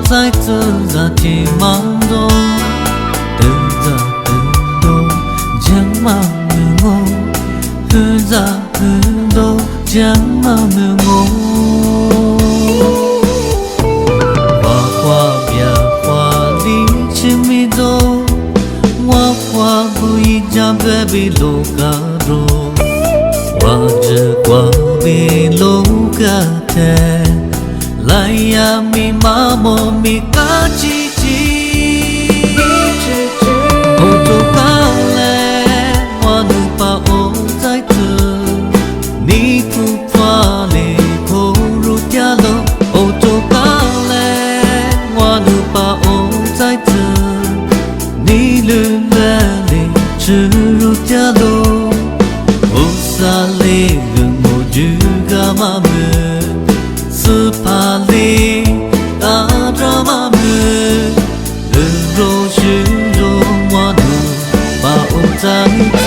在自在天茫中，等着等到将满的我，等着等到将满的我。花花别花里亲密走，我花不一家别比路卡罗，我只挂比路卡特。来呀，咪妈莫咪嘎叽叽，我做高嘞，我努把我在这，你不怕嘞，可如家路，我做高嘞，我努把我在这，你噜啦嘞，只如家路，我撒嘞个我就干嘛么？斯帕里达扎玛姆，若许若我努把我在这。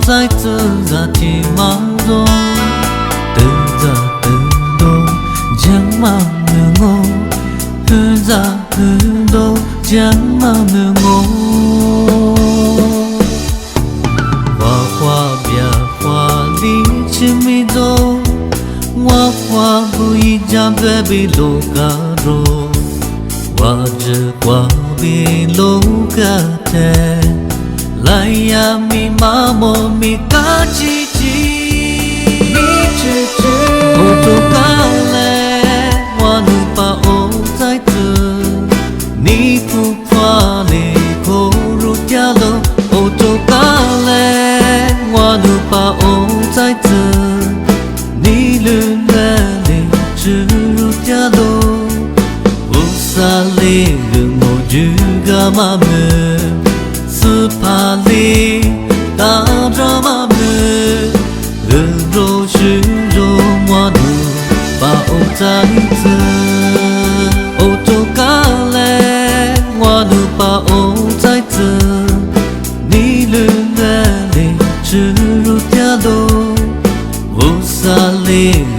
在自在天茫中，等着等到将满的我，等着等到将满的我。花花别花里亲密走，我花不一家别比路卡罗，我只挂比路卡特。来呀，咪妈莫咪嘎叽叽，我做高嘞，我努把我在这，你不怕嘞，可如家路，我做高嘞，我努把我在这，你噜啦嘞，只如家路，我撒嘞个我就干嘛么？斯帕里达扎玛姆，若许若我努把我在这，我做高嘞，我努把我在这，你噜啦嘞，只如家路，我撒嘞。